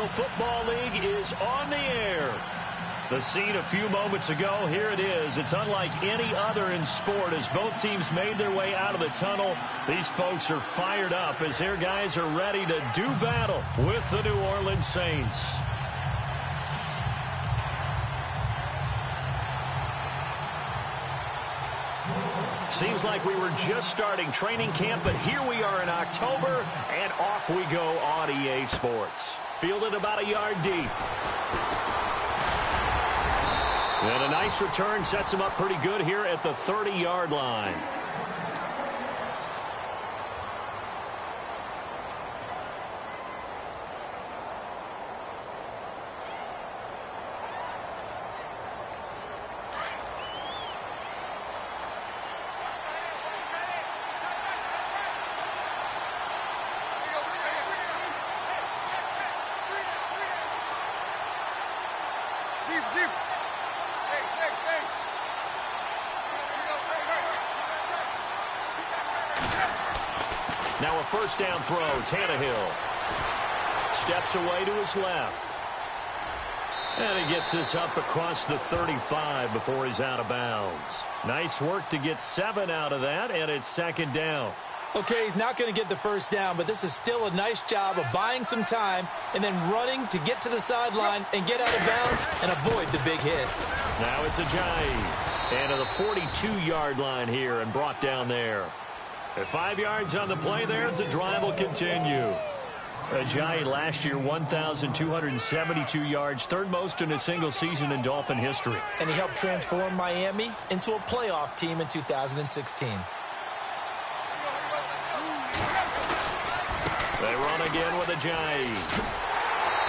National Football League is on the air. The scene a few moments ago, here it is. It's unlike any other in sport as both teams made their way out of the tunnel. These folks are fired up as their guys are ready to do battle with the New Orleans Saints. Seems like we were just starting training camp, but here we are in October, and off we go on EA Sports. Fielded about a yard deep. And a nice return sets him up pretty good here at the 30-yard line. Now a first down throw, Tannehill. Steps away to his left. And he gets this up across the 35 before he's out of bounds. Nice work to get 7 out of that, and it's second down. Okay, he's not going to get the first down, but this is still a nice job of buying some time and then running to get to the sideline and get out of bounds and avoid the big hit. Now it's Ajayi. And to the 42-yard line here and brought down there. At 5 yards on the play there, the drive will continue. Ajayi last year, 1,272 yards, third most in a single season in Dolphin history. And he helped transform Miami into a playoff team in 2016. They run again with Ajayi.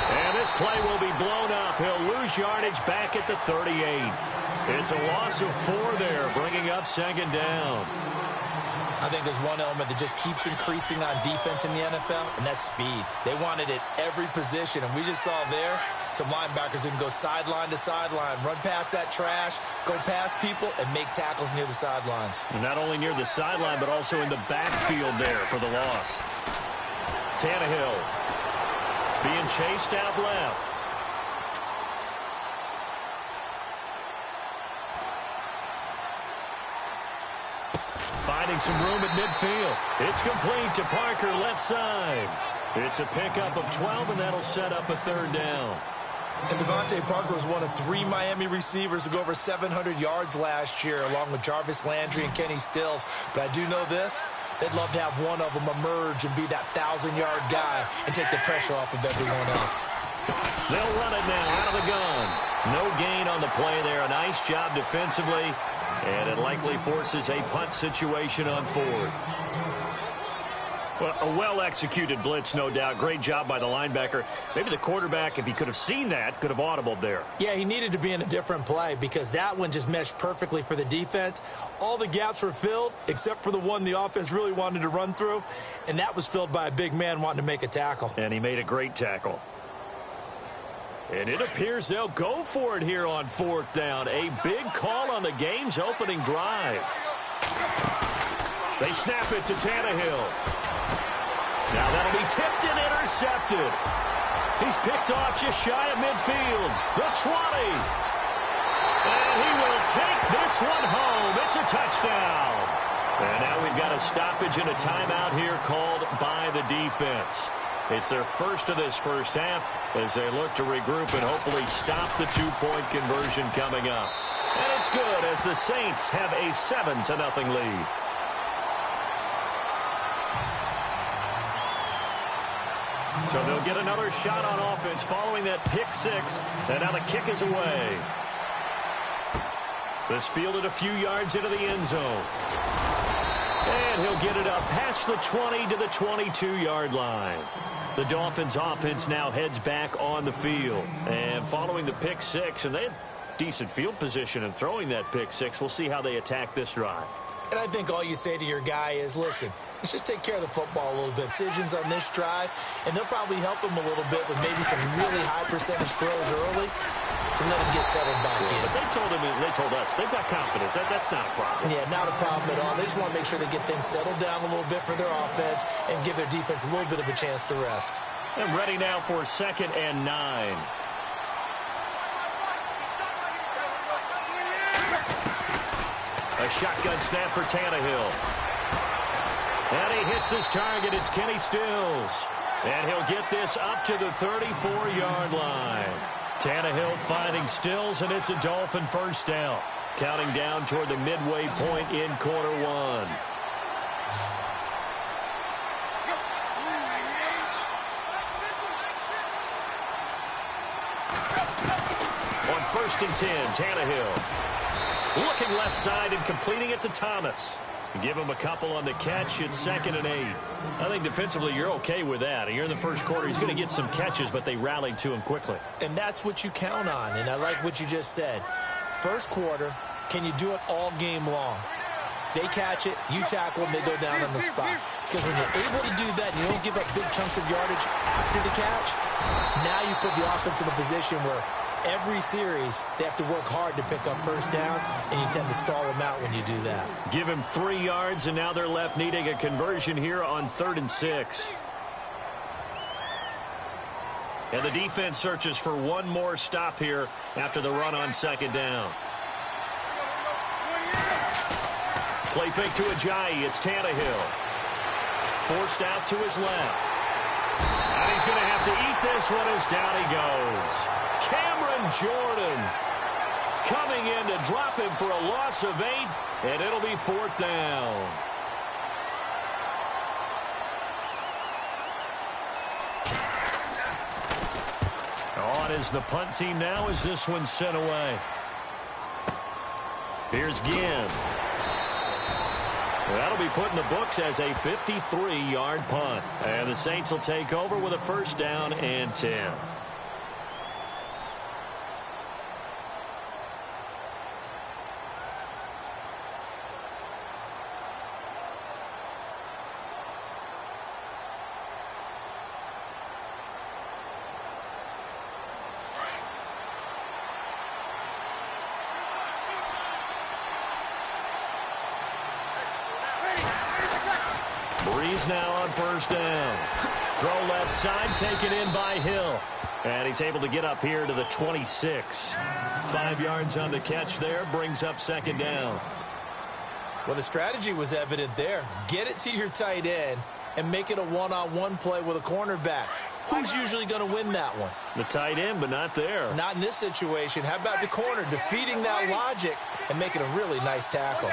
And this play will be blown up. He'll lose yardage back at the 38. It's a loss of 4 there, bringing up second down. I think there's one element that just keeps increasing on defense in the NFL, and that's speed. They want it at every position, and we just saw there some linebackers who can go sideline to sideline, run past that trash, go past people, and make tackles near the sidelines. And not only near the sideline, but also in the backfield there for the loss. Tannehill being chased out left. Finding some room at midfield. It's complete to Parker left side. It's a pickup of 12, and that'll set up a third down. And Devontae Parker was one of 3 Miami receivers to go over 700 yards last year, along with Jarvis Landry and Kenny Stills. But I do know this. They'd love to have one of them emerge and be that 1,000-yard guy and take the pressure off of everyone else. They'll run it now out of the gun. No gain on the play there. A nice job defensively. And it likely forces a punt situation on 4th. Well, a well-executed blitz, no doubt. Great job by the linebacker. Maybe the quarterback, if he could have seen that, could have audibled there. Yeah, he needed to be in a different play because that one just meshed perfectly for the defense. All the gaps were filled except for the one the offense really wanted to run through, and that was filled by a big man wanting to make a tackle. And he made a great tackle. And it appears they'll go for it here on 4th down. A big call on the game's opening drive. They snap it to Tannehill. Now that'll be tipped and intercepted. He's picked off just shy of midfield. The 20. And he will take this one home. It's a touchdown. And now we've got a stoppage and a timeout here called by the defense. It's their first of this first half as they look to regroup and hopefully stop the 2-point conversion coming up. And it's good as the Saints have a 7-0 lead. So they'll get another shot on offense following that pick 6. And now the kick is away. This fielded a few yards into the end zone. And he'll get it up past the 20 to the 22-yard line. The Dolphins offense now heads back on the field. And following the pick 6, and they had decent field position in throwing that pick 6. We'll see how they attack this drive. And I think all you say to your guy is, listen, let's just take care of the football a little bit. Decisions on this drive, and they'll probably help him a little bit with maybe some really high percentage throws early to let him get settled back in. But they told us they've got confidence. That's not a problem. Yeah, not a problem at all. They just want to make sure they get things settled down a little bit for their offense and give their defense a little bit of a chance to rest. And ready now for 2nd and 9. A shotgun snap for Tannehill. And he hits his target. It's Kenny Stills. And he'll get this up to the 34-yard line. Tannehill finding Stills, and it's a Dolphin first down. Counting down toward the midway point in quarter one. On 1st and 10, Tannehill. Looking left side and completing it to Thomas. Give him a couple on the catch. It's 2nd and 8. I think defensively you're okay with that. You're in the first quarter. He's going to get some catches, but they rallied to him quickly. And that's what you count on, and I like what you just said. First quarter, can you do it all game long? They catch it, you tackle them, they go down on the spot. Because when you're able to do that and you don't give up big chunks of yardage after the catch, now you put the offense in a position where every series, they have to work hard to pick up first downs, and you tend to stall them out when you do that. Give him 3 yards, and now they're left needing a conversion here on 3rd and 6. And the defense searches for one more stop here after the run on 2nd down. Play fake to Ajayi. It's Tannehill. Forced out to his left. And he's going to have to eat this one as down he goes. Cameron Jordan coming in to drop him for a loss of 8, and it'll be 4th down. On is the punt team now as this one's sent away. Here's Ginn. That'll be put in the books as a 53-yard punt. And the Saints will take over with a 1st down and 10. Breeze now on 1st down. Throw left side, taken in by Hill. And he's able to get up here to the 26. 5 yards on the catch there, brings up 2nd down. Well, the strategy was evident there. Get it to your tight end and make it a one-on-one play with a cornerback. Who's usually going to win that one? The tight end, but not there. Not in this situation. How about the corner defeating that logic and making a really nice tackle?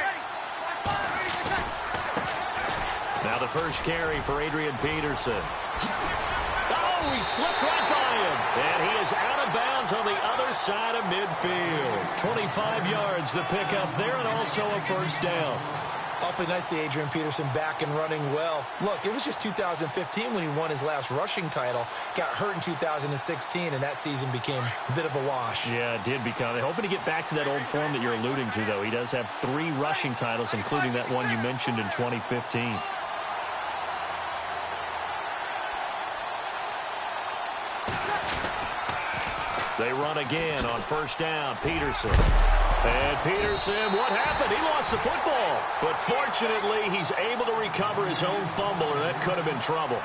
Now the first carry for Adrian Peterson. Oh, he slipped right by him. And he is out of bounds on the other side of midfield. 25 yards the pickup there, and also a 1st down. Awfully nice to see Adrian Peterson back and running well. Look, it was just 2015 when he won his last rushing title. Got hurt in 2016, and that season became a bit of a wash. Yeah, it did become. They're hoping to get back to that old form that you're alluding to, though. He does have 3 rushing titles, including that one you mentioned in 2015. They run again on 1st down. Peterson. And Peterson, what happened? He lost the football. But fortunately, he's able to recover his own fumble, or that could have been trouble.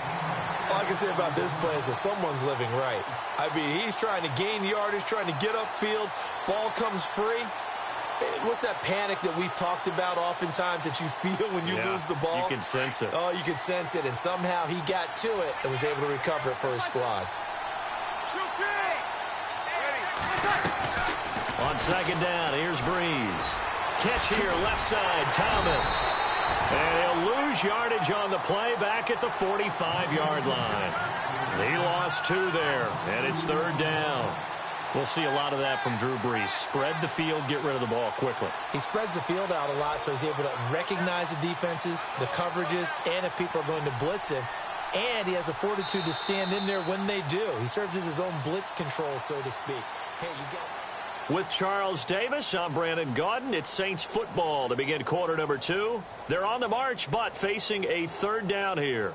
All I can say about this play is that someone's living right. I mean, he's trying to gain yardage, trying to get upfield. Ball comes free. What's that panic that we've talked about oftentimes that you feel when you lose the ball? You can sense it. Oh, you can sense it. And somehow he got to it and was able to recover it for his squad. On 2nd down, here's Breeze. Catch here, left side, Thomas. And he'll lose yardage on the play back at the 45-yard line. He lost 2 there, and it's 3rd down. We'll see a lot of that from Drew Brees. Spread the field, get rid of the ball quickly. He spreads the field out a lot, so he's able to recognize the defenses, the coverages, and if people are going to blitz him. And he has the fortitude to stand in there when they do. He serves as his own blitz control, so to speak. Hey, you got... With Charles Davis, I'm Brandon Gaudin. It's Saints football to begin quarter number 2. They're on the march, but facing a 3rd down here.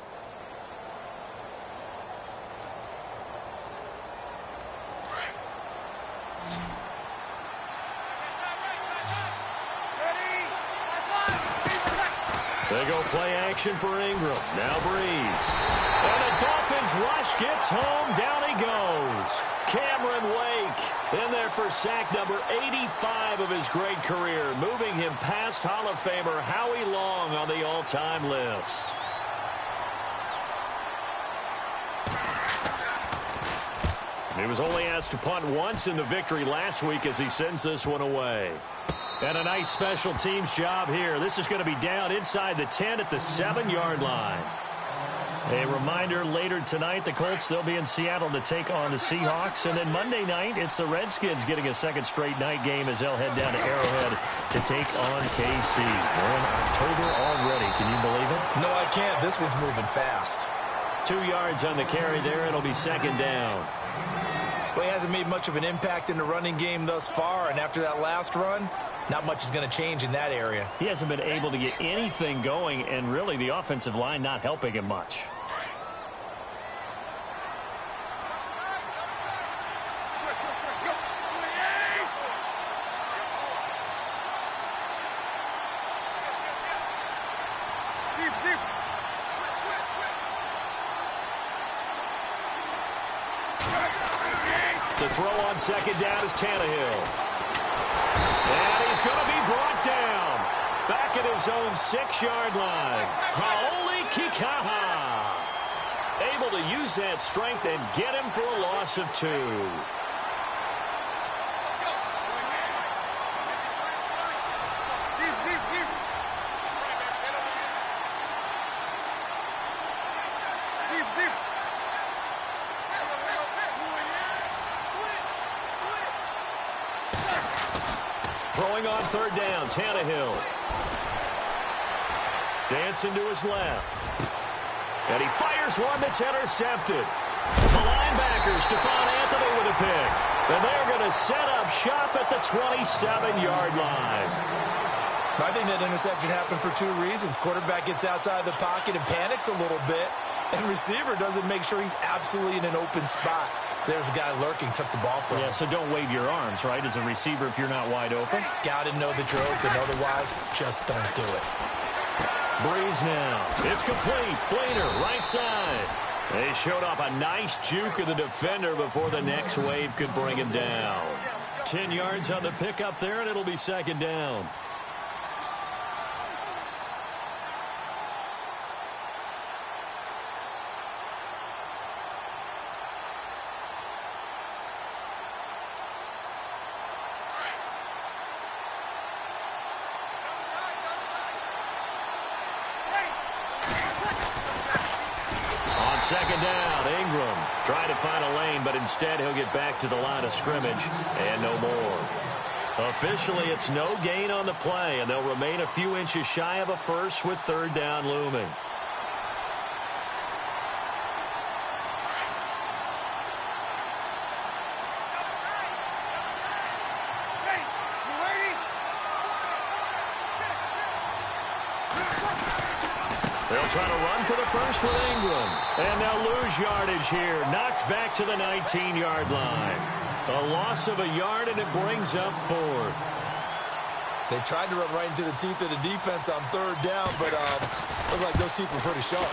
They go play action for Ingram. Now Breeze. And the Dolphins rush gets home. Down he goes. Cameron Wake in there for sack number 85 of his great career, moving him past Hall of Famer Howie Long on the all-time list. He was only asked to punt once in the victory last week as he sends this one away. And a nice special teams job here. This is going to be down inside the 10 at the 7-yard line. A reminder, later tonight, the Colts, they'll be in Seattle to take on the Seahawks. And then Monday night, it's the Redskins getting a second straight night game as they'll head down to Arrowhead to take on KC. We're in October already. Can you believe it? No, I can't. This one's moving fast. 2 yards on the carry there. It'll be second down. Well, he hasn't made much of an impact in the running game thus far, and after that last run, not much is going to change in that area. He hasn't been able to get anything going, and really the offensive line not helping him much. The throw on second down is Tannehill. And he's going to be brought down. Back at his own 6-yard line. Haoli Kikaha. Able to use that strength and get him for a loss of 2. Throwing on third down, Tannehill. Dancing to his left. And he fires one that's intercepted. The linebacker, Stephon Anthony with a pick. And they're going to set up shop at the 27-yard line. I think that interception happened for 2 reasons. Quarterback gets outside the pocket and panics a little bit. And receiver doesn't make sure he's absolutely in an open spot. So there's a guy lurking, took the ball from him. Yeah, so don't wave your arms, right, as a receiver if you're not wide open. Got to know that you're open. Otherwise, just don't do it. Breeze now. It's complete. Flater, right side. They showed off a nice juke of the defender before the next wave could bring him down. 10 yards on the pickup there, and it'll be second down. Second down, Ingram trying to find a lane, but instead he'll get back to the line of scrimmage and no more. Officially, it's no gain on the play, and they'll remain a few inches shy of a first with third down looming. They'll try to run for the first with Ingram. And they'll lose yardage here. Knocked back to the 19-yard line. A loss of a yard, and it brings up fourth. They tried to run right into the teeth of the defense on third down, but looked like those teeth were pretty sharp.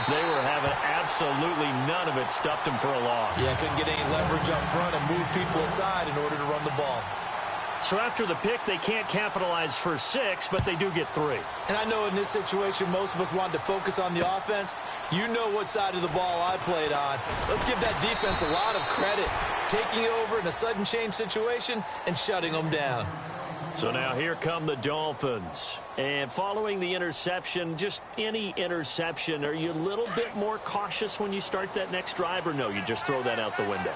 They were having absolutely none of it. Stuffed them for a loss. Yeah, couldn't get any leverage up front and move people aside in order to run the ball. So after the pick, they can't capitalize for 6, but they do get 3. And I know in this situation, most of us wanted to focus on the offense. You know what side of the ball I played on. Let's give that defense a lot of credit. Taking over in a sudden change situation and shutting them down. So now here come the Dolphins. And following the interception, just any interception, are you a little bit more cautious when you start that next drive, or no, you just throw that out the window?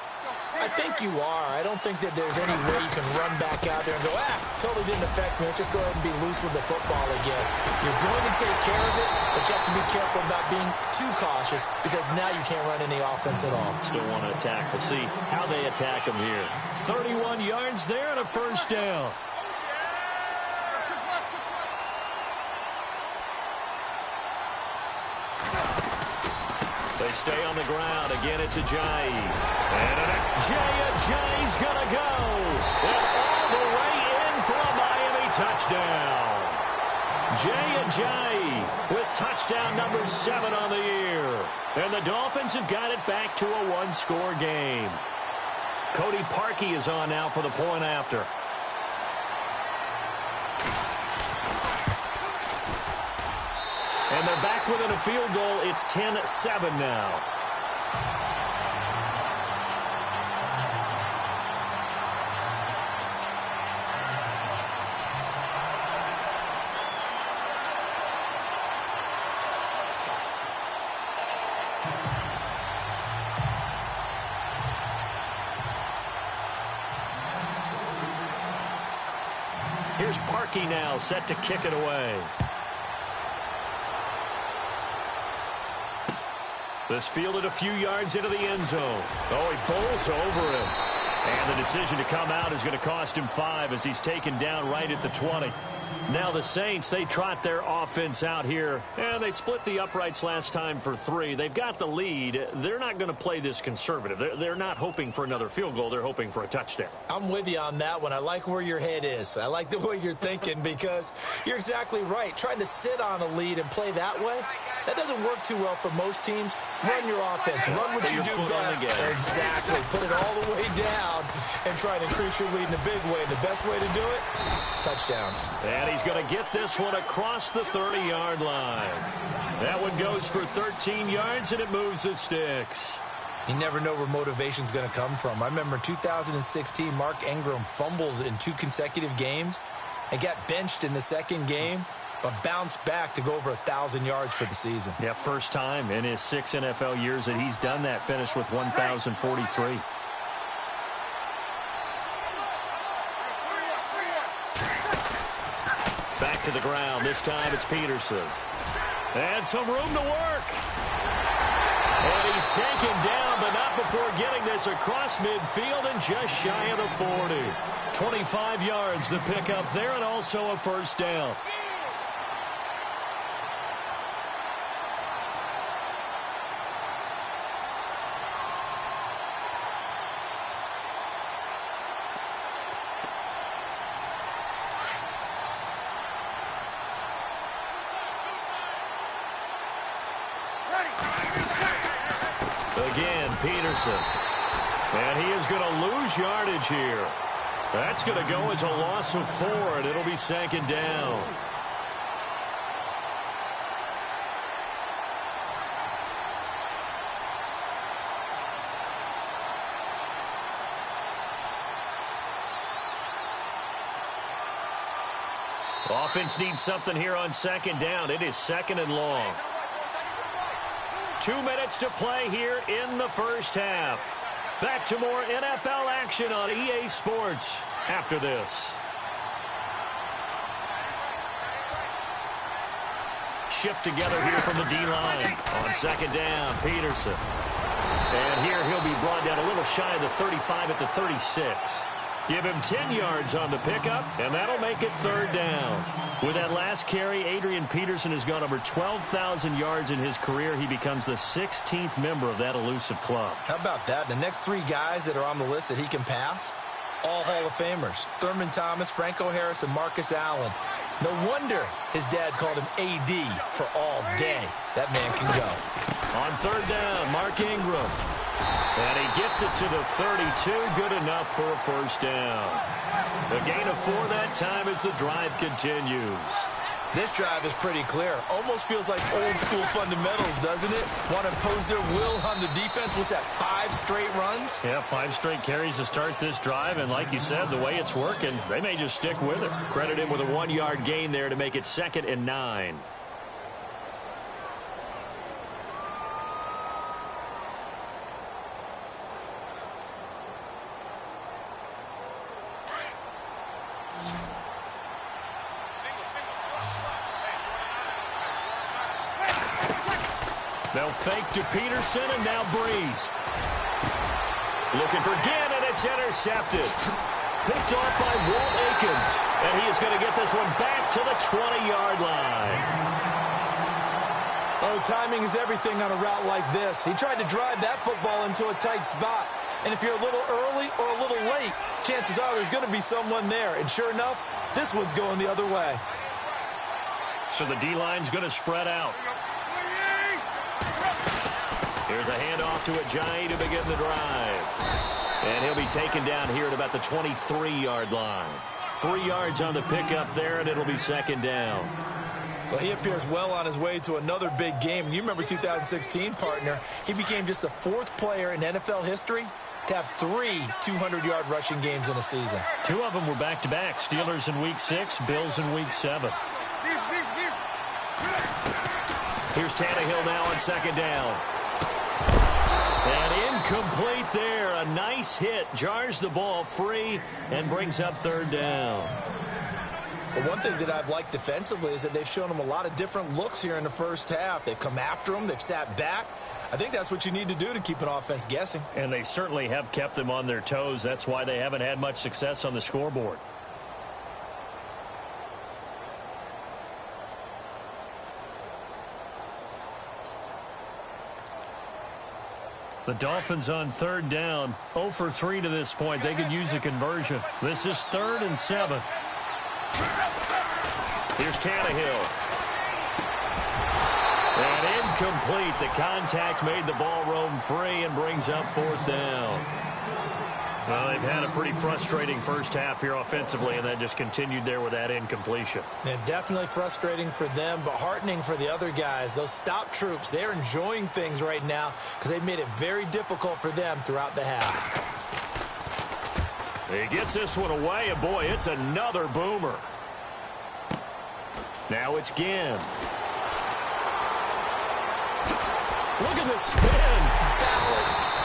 I think you are. I don't think that there's any way you can run back out there and go, totally didn't affect me. Let's just go ahead and be loose with the football again. You're going to take care of it, but you have to be careful about being too cautious because now you can't run any offense at all. Still want to attack. We'll see how they attack them here. 31 yards there and a first down. They stay on the ground. Again, it's Ajayi. And Ajayi's going to go. And all the way in for a Miami touchdown. Ajayi with touchdown number 7 on the year. And the Dolphins have got it back to a one-score game. Cody Parkey is on now for the point after. And they're back within a field goal. It's 10-7 now. Here's Parkey now, set to kick it away. This fielded a few yards into the end zone. Oh, he bowls over him. And the decision to come out is going to cost him 5 as he's taken down right at the 20. Now the Saints, they trot their offense out here, and they split the uprights last time for 3. They've got the lead. They're not going to play this conservative. They're not hoping for another field goal. They're hoping for a touchdown. I'm with you on that one. I like where your head is. I like the way you're thinking because you're exactly right. Trying to sit on a lead and play that way, that doesn't work too well for most teams. Run your offense. Run what you do best. Exactly. Put it all the way down and try and increase your lead in a big way. The best way to do it, touchdowns. And he's going to get this one across the 30-yard line. That one goes for 13 yards, and it moves the sticks. You never know where motivation's going to come from. I remember 2016, Mark Ingram fumbled in 2 consecutive games and got benched in the second game, but bounced back to go over 1,000 yards for the season. Yeah, first time in his 6 NFL years that he's done that, finished with 1,043. Back to the ground. This time it's Peterson. And some room to work. And he's taken down, but not before getting this across midfield and just shy of the 40. 25 yards the pickup there, and also a first down. Again, Peterson. And he is going to lose yardage here. That's going to go as a loss of 4, and it'll be 2nd down. Offense needs something here on 2nd down. It is 2nd and long. 2 minutes to play here in the first half. Back to more NFL action on EA Sports after this. Shift together here from the D-line. On 2nd down, Peterson. And here he'll be brought down a little shy of the 35 at the 36. Give him 10 yards on the pickup, and that'll make it 3rd down. With that last carry, Adrian Peterson has gone over 12,000 yards in his career. He becomes the 16th member of that elusive club. How about that? The next 3 guys that are on the list that he can pass, all Hall of Famers. Thurman Thomas, Franco Harris, and Marcus Allen. No wonder his dad called him AD for all day. That man can go. On 3rd down, Mark Ingram. And he gets it to the 32. Good enough for a first down. A gain of 4 that time as the drive continues. This drive is pretty clear. Almost feels like old school fundamentals, doesn't it? Want to impose their will on the defense. What's that, 5 straight runs? Yeah, 5 straight carries to start this drive. And like you said, the way it's working, they may just stick with it. Credit him with a 1-yard gain there to make it 2nd and 9. They'll fake to Peterson, and now Breeze. Looking for Ginn, and it's intercepted. Picked off by Walt Aikens. And he is going to get this one back to the 20-yard line. Oh, timing is everything on a route like this. He tried to drive that football into a tight spot. And if you're a little early or a little late, chances are there's going to be someone there. And sure enough, this one's going the other way. So the D-line's going to spread out. Here's a handoff to Ajayi to begin the drive. And he'll be taken down here at about the 23-yard line. 3 yards on the pickup there, and it'll be second down. Well, he appears well on his way to another big game. And you remember 2016, partner. He became just the 4th player in NFL history to have 3 200-yard rushing games in a season. 2 of them were back-to-back. Steelers in Week 6, Bills in Week 7. Here's Tannehill now on second down. And incomplete there. A nice hit. Jars the ball free and brings up third down. But one thing that I've liked defensively is that they've shown him a lot of different looks here in the first half. They've come after him. They've sat back. I think that's what you need to do to keep an offense guessing. And they certainly have kept them on their toes. That's why they haven't had much success on the scoreboard. The Dolphins on third down, 0 for 3 to this point. They could use a conversion. This is 3rd and 7. Here's Tannehill. And incomplete. The contact made the ball roam free and brings up 4th down. Well, they've had a pretty frustrating first half here offensively, and that just continued there with that incompletion. And definitely frustrating for them, but heartening for the other guys. Those stop troops, they're enjoying things right now because they've made it very difficult for them throughout the half. He gets this one away, and boy, it's another boomer. Now it's Ginn. Look at the spin. Balance.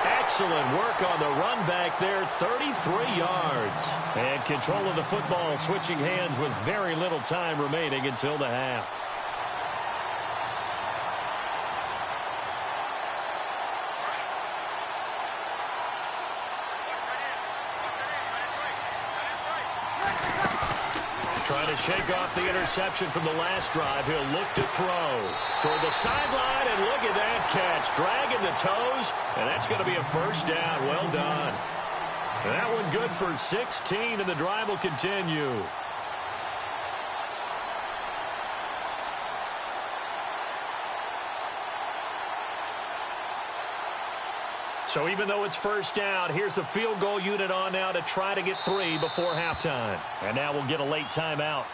Excellent work on the run back there, 33 yards. And control of the football, switching hands with very little time remaining until the half. Trying to shake off the interception from the last drive. He'll look to throw toward the sideline, and look at that catch. Dragging the toes, and that's going to be a first down. Well done. That one good for 16, and the drive will continue. So even though it's first down, here's the field goal unit on now to try to get 3 before halftime. And now we'll get a late timeout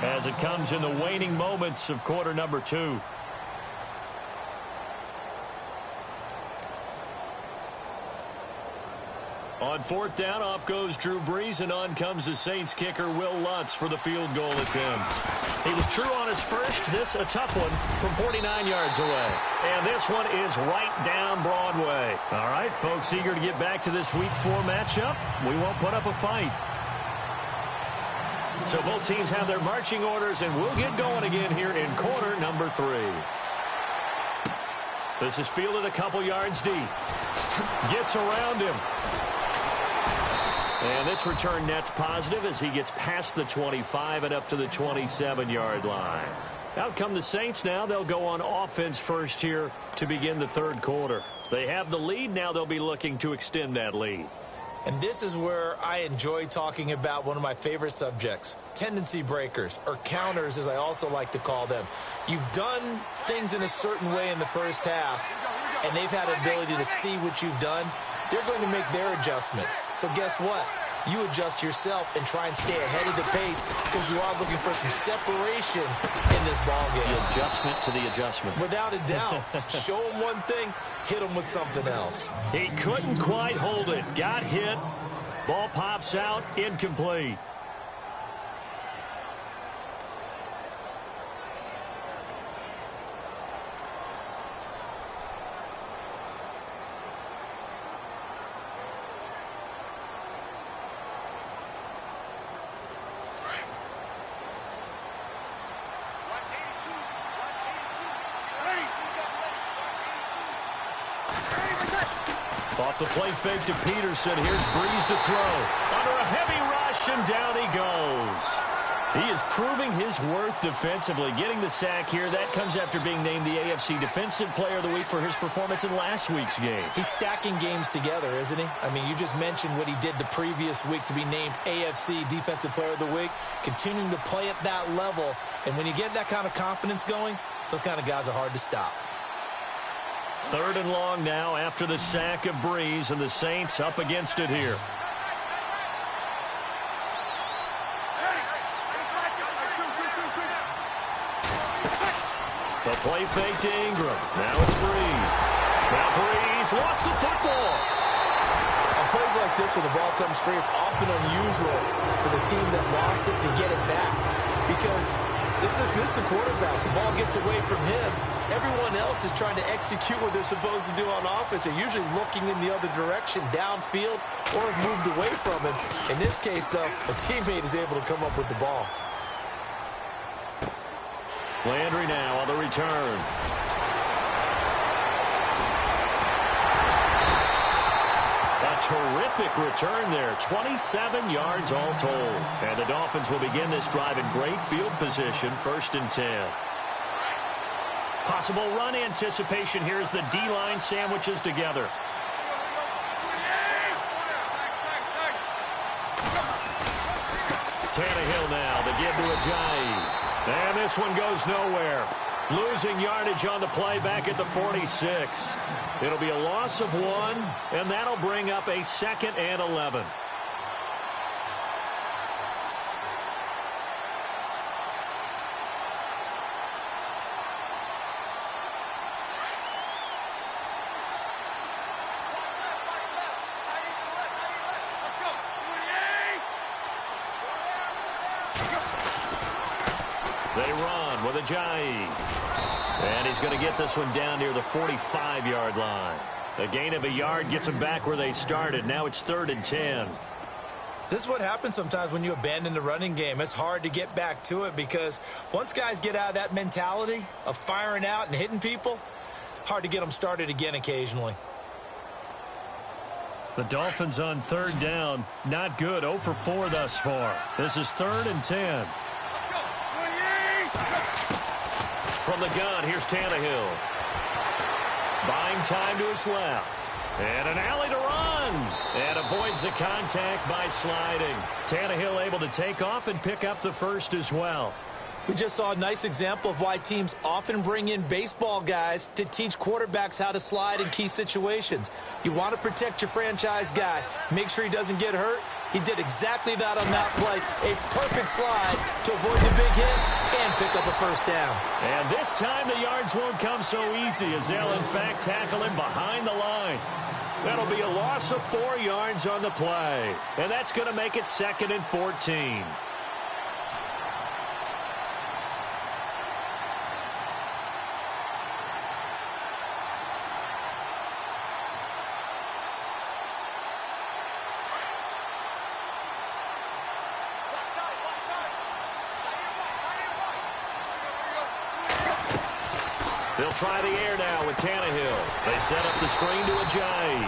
as it comes in the waning moments of quarter number 2. On 4th down, off goes Drew Brees, and on comes the Saints kicker Will Lutz for the field goal attempt. He was true on his first. This a tough one from 49 yards away. And this one is right down Broadway. All right, folks, eager to get back to this Week 4 matchup. We won't put up a fight. So both teams have their marching orders, and we'll get going again here in quarter number 3. This is fielded a couple yards deep. Gets around him. And this return net's positive as he gets past the 25 and up to the 27-yard line. Out come the Saints now. They'll go on offense first here to begin the third quarter. They have the lead. Now they'll be looking to extend that lead. And this is where I enjoy talking about one of my favorite subjects, tendency breakers, or counters as I also like to call them. You've done things in a certain way in the first half, and they've had an ability to see what you've done. They're going to make their adjustments. So guess what? You adjust yourself and try and stay ahead of the pace because you are looking for some separation in this ball game. The adjustment to the adjustment. Without a doubt. Show them one thing, hit them with something else. He couldn't quite hold it. Got hit. Ball pops out. Incomplete. Off the play fake to Peterson. Here's Brees to throw. Under a heavy rush, and down he goes. He is proving his worth defensively. Getting the sack here, that comes after being named the AFC Defensive Player of the Week for his performance in last week's game. He's stacking games together, isn't he? I mean, you just mentioned what he did the previous week to be named AFC Defensive Player of the Week, continuing to play at that level. And when you get that kind of confidence going, those kind of guys are hard to stop. 3rd and long now after the sack of Breeze, and the Saints up against it here. The play fake to Ingram. Now it's Breeze. Now Breeze lost the football. On plays like this where the ball comes free, it's often unusual for the team that lost it to get it back. Because this is the quarterback. The ball gets away from him. Everyone else is trying to execute what they're supposed to do on offense. They're usually looking in the other direction, downfield, or have moved away from him. In this case, though, a teammate is able to come up with the ball. Landry now on the return. A terrific return there. 27 yards all told. And the Dolphins will begin this drive in great field position, 1st and 10. Possible run anticipation here as the D-line sandwiches together. Tannehill now, the give to Ajayi. And this one goes nowhere. Losing yardage on the play back at the 46. It'll be a loss of 1, and that'll bring up a 2nd and 11. They run with Ajayi. And he's going to get this one down near the 45-yard line. A gain of a yard gets them back where they started. Now it's 3rd and 10. This is what happens sometimes when you abandon the running game. It's hard to get back to it because once guys get out of that mentality of firing out and hitting people, hard to get them started again occasionally. The Dolphins on 3rd down. Not good. 0 for 4 thus far. This is 3rd and 10. From the gun, here's Tannehill. Buying time to his left. And an alley to run. And avoids the contact by sliding. Tannehill able to take off and pick up the 1st as well. We just saw a nice example of why teams often bring in baseball guys to teach quarterbacks how to slide in key situations. You want to protect your franchise guy. Make sure he doesn't get hurt. He did exactly that on that play. A perfect slide to avoid the big hit and pick up a 1st down. And this time the yards won't come so easy as they'll, in fact, tackle him behind the line. That'll be a loss of 4 yards on the play. And that's going to make it 2nd and 14. They'll try the air now with Tannehill. They set up the screen to Ajayi.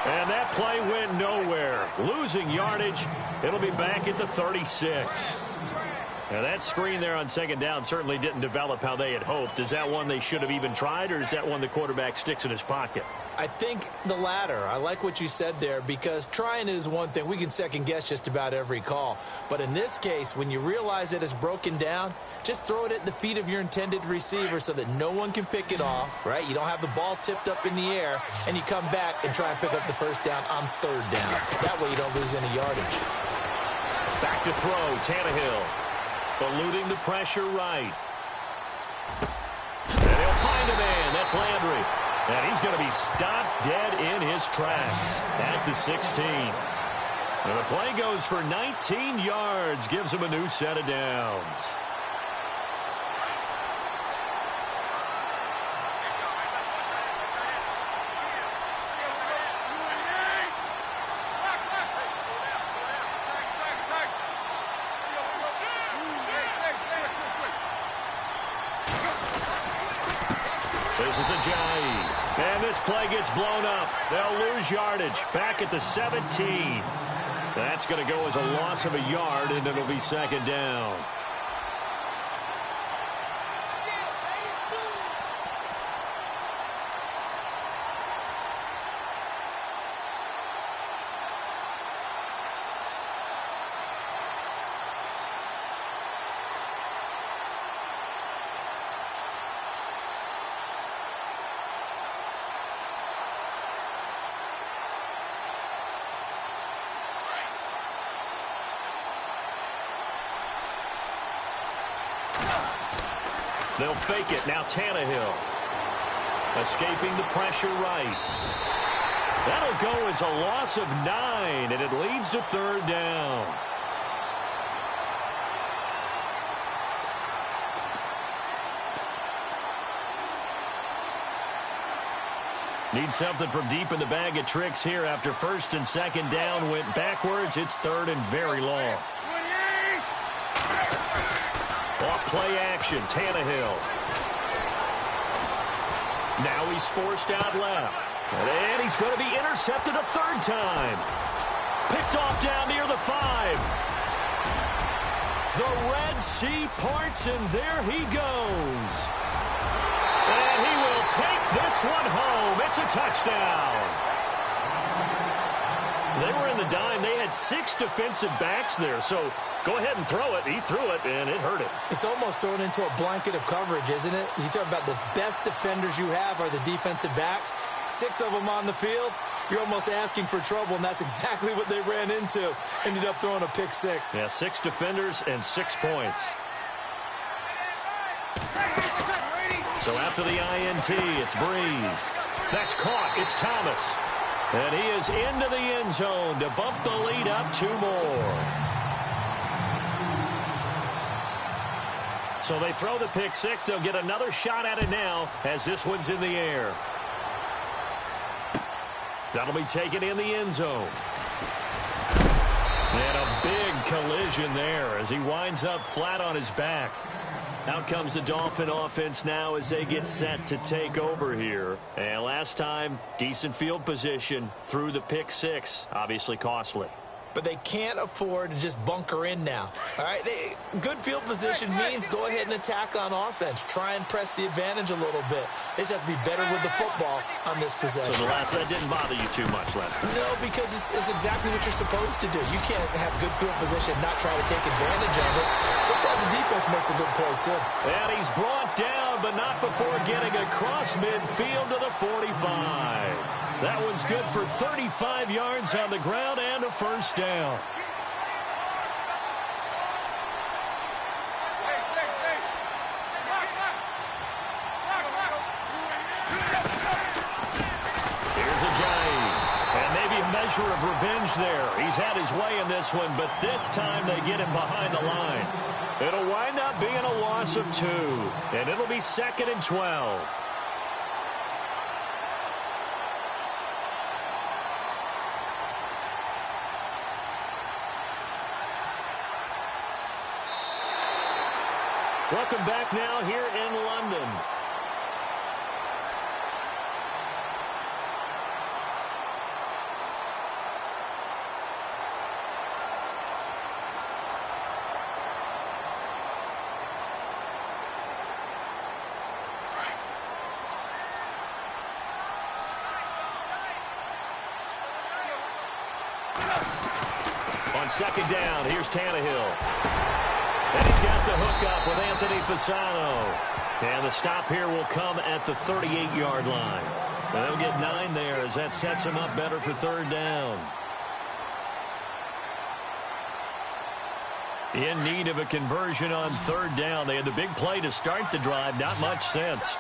And that play went nowhere. Losing yardage. It'll be back at the 36. Now that screen there on 2nd down certainly didn't develop how they had hoped. Is that one they should have even tried, or is that one the quarterback sticks in his pocket? I think the latter. I like what you said there because trying it is one thing. We can second guess just about every call. But in this case, when you realize that it's broken down, just throw it at the feet of your intended receiver so that no one can pick it off, right? You don't have the ball tipped up in the air, and you come back and try and pick up the 1st down on 3rd down. That way you don't lose any yardage. Back to throw, Tannehill. Eluding the pressure right. And he'll find a man. That's Landry. And he's going to be stopped dead in his tracks at the 16. And the play goes for 19 yards. Gives him a new set of downs. This is Ajayi. And this play gets blown up. They'll lose yardage. Back at the 17. That's going to go as a loss of a yard, and it'll be 2nd down. They'll fake it. Now Tannehill. Escaping the pressure right. That'll go as a loss of 9, and it leads to third down. Need something from deep in the bag of tricks here after first and second down went backwards. It's third and very long. Off play action, Tannehill. Now he's forced out left. And he's going to be intercepted a third time. Picked off down near the 5. The Red Sea parts, and there he goes. And he will take this one home. It's a touchdown. They were in the dime. They had 6 defensive backs there, so go ahead and throw it. He threw it, and it hurt him. It's almost thrown into a blanket of coverage, isn't it? You talk about the best defenders you have are the defensive backs. 6 of them on the field. You're almost asking for trouble, and that's exactly what they ran into. Ended up throwing a pick 6. Yeah, 6 defenders and 6 points. So after the INT, it's Breeze. That's caught. It's Thomas. And he is into the end zone to bump the lead up 2 more. So they throw the pick 6. They'll get another shot at it now as this one's in the air. That'll be taken in the end zone. And a big collision there as he winds up flat on his back. Out comes the Dolphin offense now as they get set to take over here. And last time, decent field position through the pick 6. Obviously costly. But they can't afford to just bunker in now. All right, good field position means go ahead and attack on offense. Try and press the advantage a little bit. They just have to be better with the football on this possession. So that didn't bother you too much last time? No, because it's exactly what you're supposed to do. You can't have good field position and not try to take advantage of it. Sometimes the defense makes a good play, too. And he's brought down, but not before getting across midfield to the 45. That one's good for 35 yards on the ground and a first down. Here's a giant. And maybe a measure of revenge there. He's had his way in this one, but this time they get him behind the line. It'll wind up being a loss of 2, and it'll be 2nd and 12. Welcome back now here in London. On second down, here's Tannehill. And he's got the hook up with Anthony Fasano. And the stop here will come at the 38-yard line. And they'll get 9 there as that sets him up better for third down. In need of a conversion on third down. They had the big play to start the drive. Not much sense.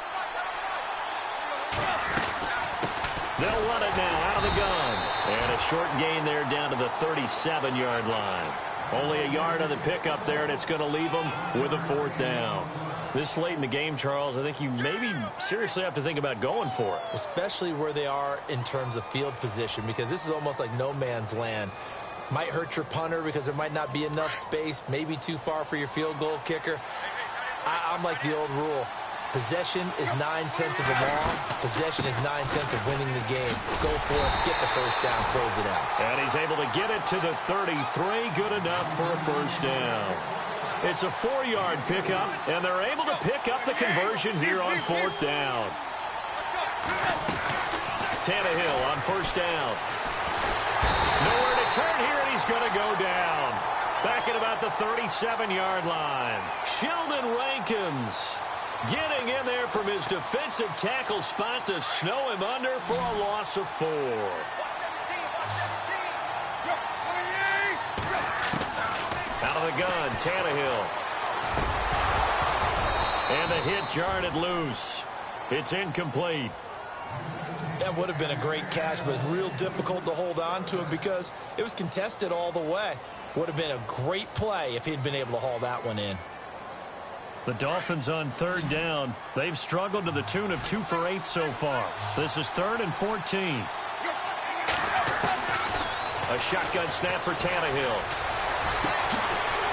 They'll run it now out of the gun. And a short gain there down to the 37-yard line. Only a yard on the pickup there, and it's going to leave them with a 4th down. This late in the game, Charles, I think you maybe seriously have to think about going for it. Especially where they are in terms of field position, because this is almost like no man's land. Might hurt your punter because there might not be enough space, maybe too far for your field goal kicker. I'm like the old rule. Possession is 9/10 of the long. Possession is 9/10 of winning the game. Go for it, get the first down, close it out. And he's able to get it to the 33. Good enough for a first down. It's a 4-yard pickup, and they're able to pick up the conversion here on 4th down. Tannehill on first down. Nowhere to turn here, and he's going to go down. Back at about the 37-yard line. Sheldon Rankins getting in there from his defensive tackle spot to snow him under for a loss of 4. Out of the gun, Tannehill. And the hit jarred it loose. It's incomplete. That would have been a great catch, but it's real difficult to hold on to it because it was contested all the way. Would have been a great play if he'd been able to haul that one in. The Dolphins on third down. They've struggled to the tune of 2 for 8 so far. This is 3rd and 14. A shotgun snap for Tannehill.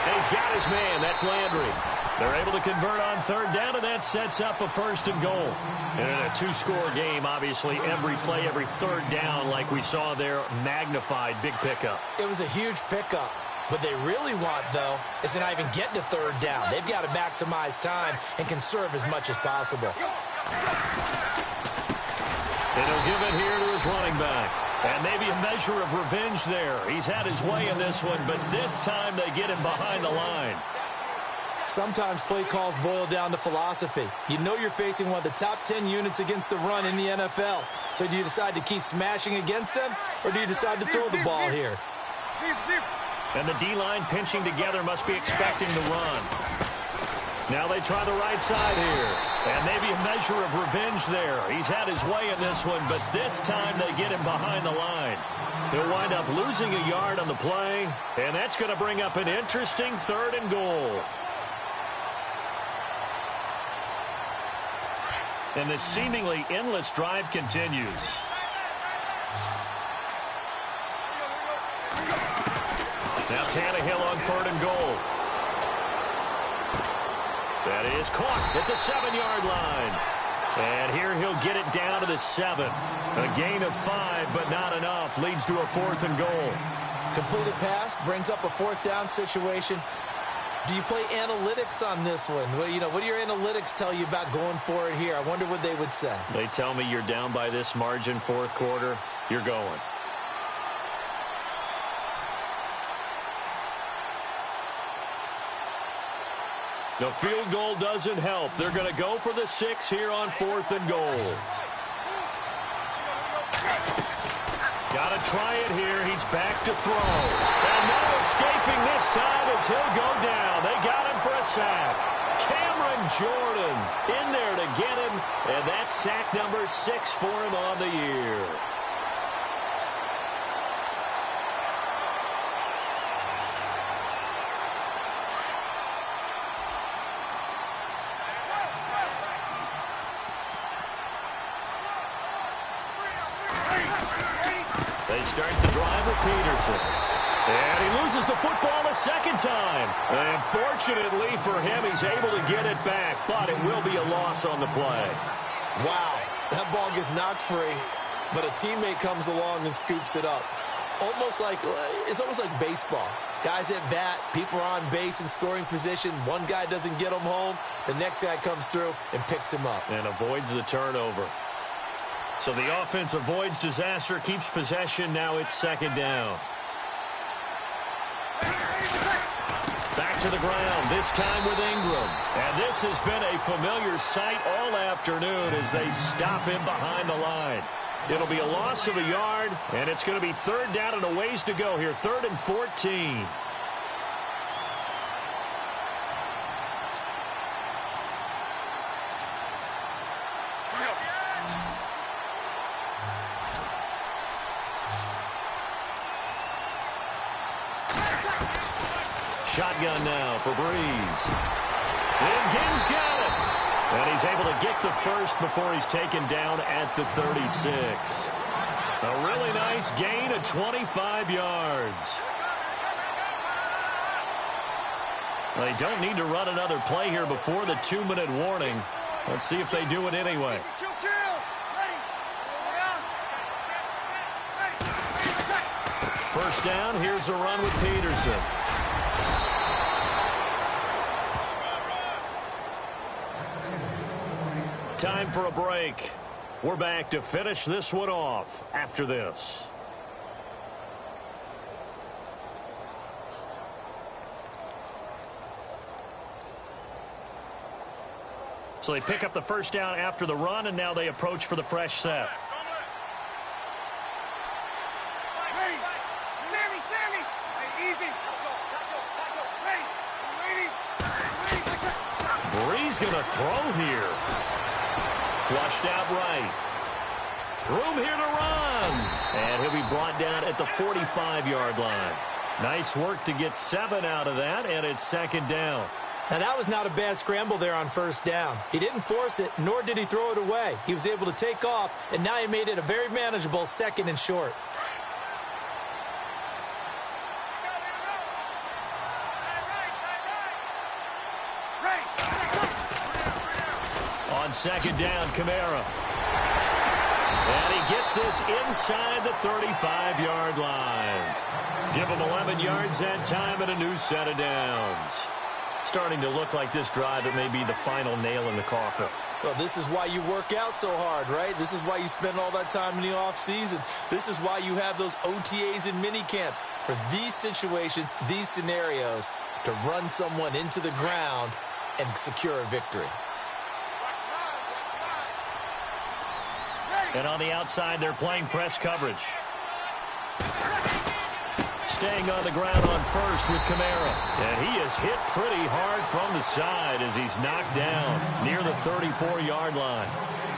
And he's got his man. That's Landry. They're able to convert on third down, and that sets up a 1st and goal. And in a 2-score game, obviously, every play, every third down, like we saw there, magnified, big pickup. It was a huge pickup. What they really want, though, is to not even get to third down. They've got to maximize time and conserve as much as possible. And he'll give it here to his running back. And maybe a measure of revenge there. He's had his way in this one, but this time they get him behind the line. Sometimes play calls boil down to philosophy. You know you're facing one of the top 10 units against the run in the NFL. So do you decide to keep smashing against them, or do you decide to throw the ball here? And the D-line pinching together must be expecting the run. Now they try the right side here. And maybe a measure of revenge there. He's had his way in this one, but this time they get him behind the line. He'll wind up losing a yard on the play, and that's going to bring up an interesting 3rd and goal. And this seemingly endless drive continues. Now Tannehill on 3rd and goal. That is caught at the 7-yard line. And here he'll get it down to the 7. A gain of 5, but not enough. Leads to a 4th and goal. Completed pass brings up a 4th down situation. Do you play analytics on this one? Well, you know, what do your analytics tell you about going for it here? I wonder what they would say. They tell me you're down by this margin 4th quarter. You're going. The field goal doesn't help. They're going to go for the 6 here on 4th and goal. Got to try it here. He's back to throw. And no escaping this time as he'll go down. They got him for a sack. Cameron Jordan in there to get him. And that's sack number 6 for him on the year. They start the drive with Peterson. And he loses the football a second time. And fortunately for him, he's able to get it back. But it will be a loss on the play. Wow, that ball gets knocked free, but a teammate comes along and scoops it up. It's almost like baseball. Guys at bat, people are on base in scoring position. One guy doesn't get him home. The next guy comes through and picks him up. And avoids the turnover. So the offense avoids disaster, keeps possession. Now it's 2nd down. Back to the ground, this time with Ingram. And this has been a familiar sight all afternoon as they stop him behind the line. It'll be a loss of a yard, and it's going to be 3rd down and a ways to go here, 3rd and 14. Shotgun now for Breeze. And Ging's got it. And he's able to get the first before he's taken down at the 36. A really nice gain of 25 yards. They don't need to run another play here before the 2-minute warning. Let's see if they do it anyway. First down, here's a run with Peterson. Time for a break. We're back to finish this one off after this. So they pick up the first down after the run, and now they approach for the fresh set. He's going to throw here. Flushed out right. Room here to run. And he'll be brought down at the 45-yard line. Nice work to get 7 out of that, and it's second down. Now, that was not a bad scramble there on first down. He didn't force it, nor did he throw it away. He was able to take off, and now he made it a very manageable 2nd and short. On second down, Kamara. And he gets this inside the 35-yard line. Give him 11 yards that time and a new set of downs. Starting to look like this drive, it may be the final nail in the coffin. Well, this is why you work out so hard, right? This is why you spend all that time in the offseason. This is why you have those OTAs and mini camps. For these situations, these scenarios, to run someone into the ground and secure a victory. And on the outside, they're playing press coverage. Staying on the ground on first with Kamara. And he is hit pretty hard from the side as he's knocked down near the 34-yard line.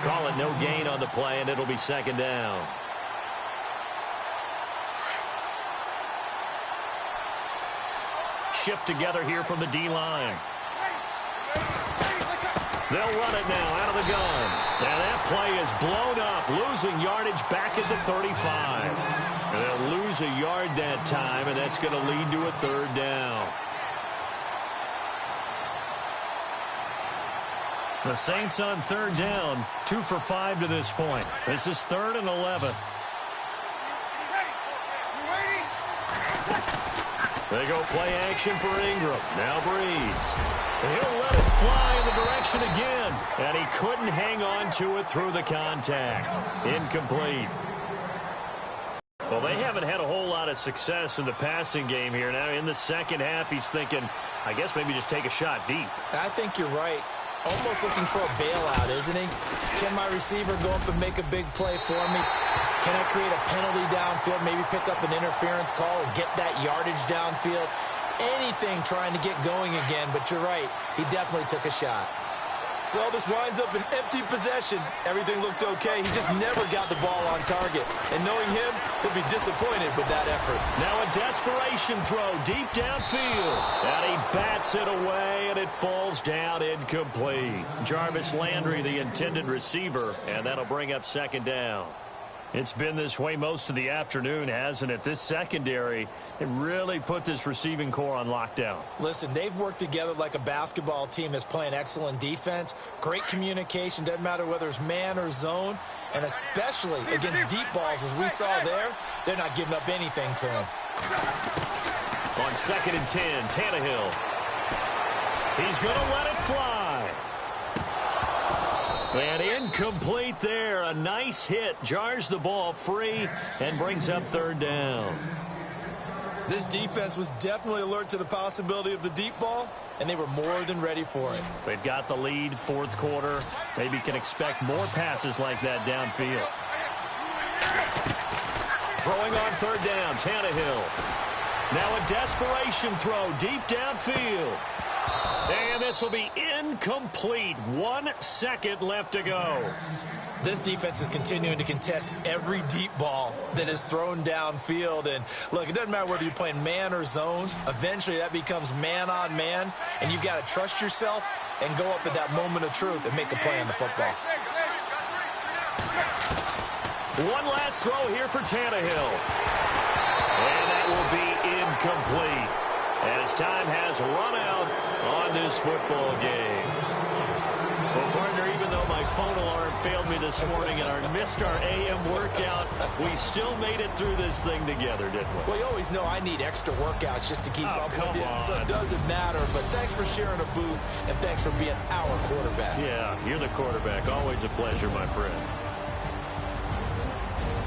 Call it no gain on the play, and it'll be second down. Shift together here from the D-line. They'll run it now out of the gun. And that play is blown up, losing yardage back at the 35. And they'll lose a yard that time, and that's going to lead to a third down. The Saints on third down, 2 for 5 to this point. This is 3rd and 11. They go play action for Ingram. Now Breeze. And he'll let it fly in the direction again. And he couldn't hang on to it through the contact. Incomplete. Well, they haven't had a whole lot of success in the passing game here. Now in the second half, he's thinking, I guess maybe just take a shot deep. I think you're right. Almost looking for a bailout, isn't he? Can my receiver go up and make a big play for me? Can I create a penalty downfield, maybe pick up an interference call and get that yardage downfield? Anything trying to get going again, but you're right. He definitely took a shot. Well, this winds up an empty possession. Everything looked okay. He just never got the ball on target. And knowing him, he'll be disappointed with that effort. Now a desperation throw deep downfield. And he bats it away, and it falls down incomplete. Jarvis Landry, the intended receiver, and that'll bring up second down. It's been this way most of the afternoon, hasn't it? This secondary, it really put this receiving core on lockdown. Listen, they've worked together like a basketball team that's playing excellent defense. Great communication, doesn't matter whether it's man or zone. And especially against deep balls, as we saw there, they're not giving up anything to him. On 2nd and 10, Tannehill. He's going to let it fly. And incomplete there. A nice hit. Jars the ball free and brings up third down. This defense was definitely alert to the possibility of the deep ball, and they were more than ready for it. They've got the lead, fourth quarter. Maybe can expect more passes like that downfield. Throwing on third down, Tannehill. Now a desperation throw deep downfield. And this will be incomplete. 1 second left to go. This defense is continuing to contest every deep ball that is thrown downfield. And look, it doesn't matter whether you're playing man or zone. Eventually that becomes man on man. And you've got to trust yourself and go up at that moment of truth and make a play on the football. One last throw here for Tannehill. And that will be incomplete, as time has run out on this football game. Well, partner, even though my phone alarm failed me this morning and I missed our AM workout, we still made it through this thing together, didn't we? Well, you always know I need extra workouts just to keep up with you, so it doesn't matter. But thanks for sharing a booth, and thanks for being our quarterback. Yeah, you're the quarterback. Always a pleasure, my friend.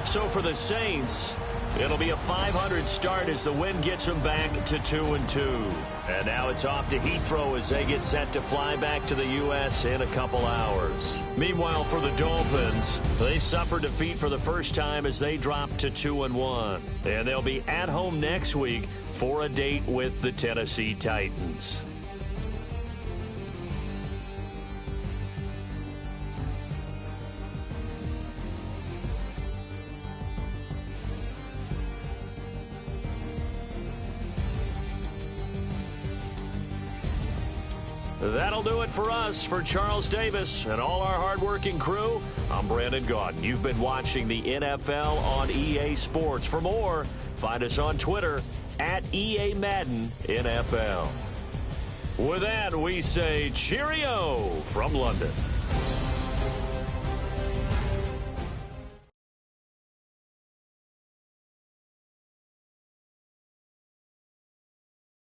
So for the Saints, it'll be a 500 start as the win gets them back to 2-2. And now it's off to Heathrow as they get set to fly back to the U.S. in a couple hours. Meanwhile, for the Dolphins, they suffered defeat for the first time as they dropped to 2-1. And they'll be at home next week for a date with the Tennessee Titans. That'll do it for us. For Charles Davis and all our hardworking crew, I'm Brandon Gaudin. You've been watching the NFL on EA Sports. For more, find us on Twitter at EA Madden NFL. With that, we say cheerio from London.